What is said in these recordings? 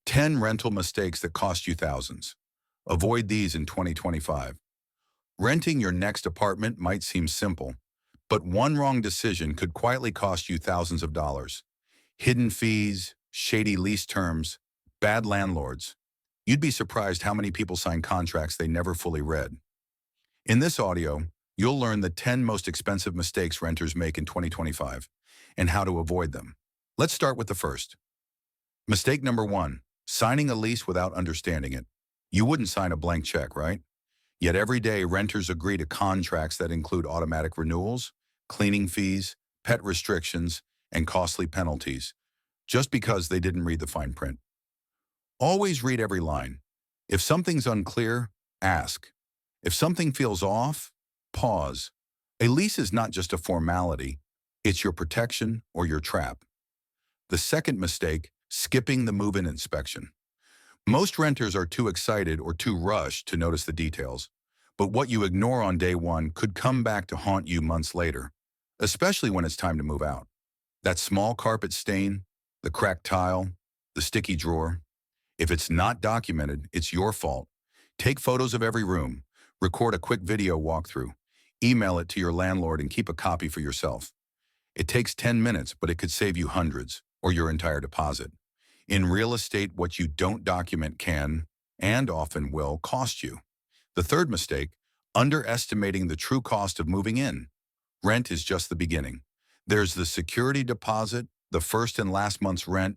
10 rental mistakes that cost you thousands. Avoid these in 2025. Renting your next apartment might seem simple, but one wrong decision could quietly cost you thousands of dollars. Hidden fees, shady lease terms, bad landlords. You'd be surprised how many people sign contracts they never fully read. In this audio, you'll learn the 10 most expensive mistakes renters make in 2025 and how to avoid them. Let's start with the first. Mistake number 1, signing a lease without understanding it. You wouldn't sign a blank check, right? Yet every day, renters agree to contracts that include automatic renewals, cleaning fees, pet restrictions, and costly penalties, just because they didn't read the fine print. Always read every line. If something's unclear, ask. If something feels off, pause. A lease is not just a formality, it's your protection or your trap. The second mistake, skipping the move-in inspection. Most renters are too excited or too rushed to notice the details, but what you ignore on day one could come back to haunt you months later, especially when it's time to move out. That small carpet stain, the cracked tile, the sticky drawer. If it's not documented, it's your fault. Take photos of every room, record a quick video walkthrough, email it to your landlord and keep a copy for yourself. It takes 10 minutes, but it could save you hundreds or your entire deposit. In real estate, what you don't document can, and often will, cost you. The third mistake, underestimating the true cost of moving in. Rent is just the beginning. There's the security deposit, the first and last month's rent,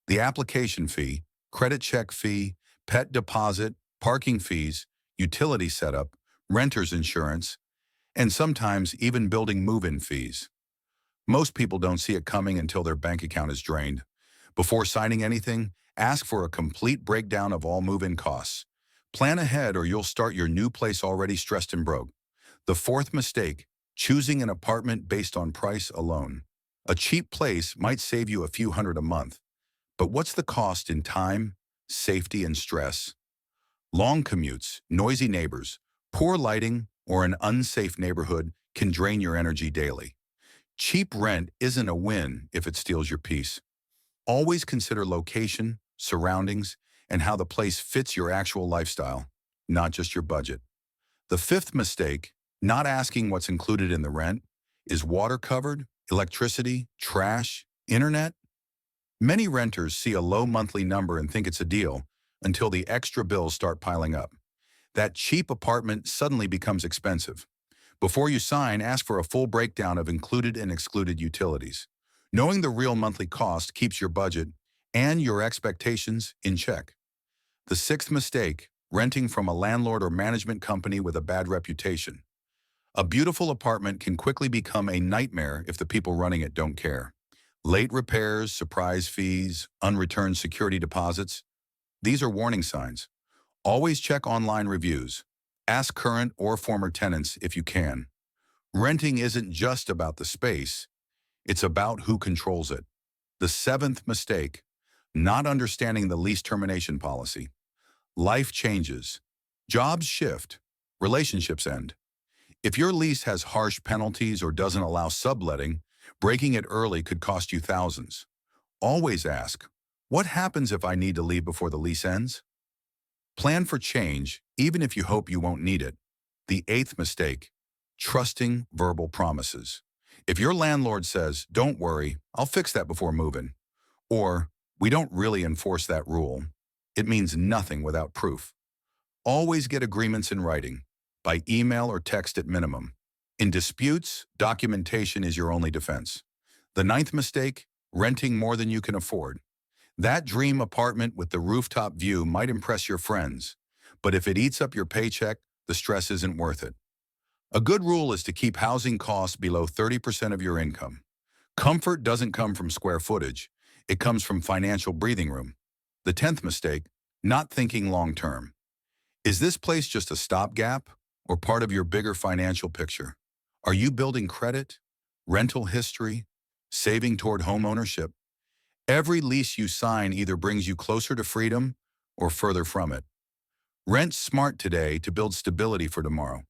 the application fee, credit check fee, pet deposit, parking fees, utility setup, renter's insurance, and sometimes even building move-in fees. Most people don't see it coming until their bank account is drained. Before signing anything, ask for a complete breakdown of all move-in costs. Plan ahead or you'll start your new place already stressed and broke. The fourth mistake, choosing an apartment based on price alone. A cheap place might save you a few hundred a month, but what's the cost in time, safety, and stress? Long commutes, noisy neighbors, poor lighting, or an unsafe neighborhood can drain your energy daily. Cheap rent isn't a win if it steals your peace. Always consider location, surroundings, and how the place fits your actual lifestyle, not just your budget. The fifth mistake, not asking what's included in the rent, is water covered, electricity, trash, internet? Many renters see a low monthly number and think it's a deal until the extra bills start piling up. That cheap apartment suddenly becomes expensive. Before you sign, ask for a full breakdown of included and excluded utilities. Knowing the real monthly cost keeps your budget and your expectations in check. The sixth mistake, renting from a landlord or management company with a bad reputation. A beautiful apartment can quickly become a nightmare if the people running it don't care. Late repairs, surprise fees, unreturned security deposits. These are warning signs. Always check online reviews. Ask current or former tenants if you can. Renting isn't just about the space. It's about who controls it. The seventh mistake, not understanding the lease termination policy. Life changes. Jobs shift. Relationships end. If your lease has harsh penalties or doesn't allow subletting, breaking it early could cost you thousands. Always ask, what happens if I need to leave before the lease ends? Plan for change, even if you hope you won't need it. The eighth mistake, trusting verbal promises. If your landlord says, don't worry, I'll fix that before moving, or we don't really enforce that rule, it means nothing without proof. Always get agreements in writing, by email or text at minimum. In disputes, documentation is your only defense. The ninth mistake, renting more than you can afford. That dream apartment with the rooftop view might impress your friends, but if it eats up your paycheck, the stress isn't worth it. A good rule is to keep housing costs below 30% of your income. Comfort doesn't come from square footage. It comes from financial breathing room. The 10th mistake, not thinking long-term. Is this place just a stopgap or part of your bigger financial picture? Are you building credit, rental history, saving toward home ownership? Every lease you sign either brings you closer to freedom or further from it. Rent smart today to build stability for tomorrow.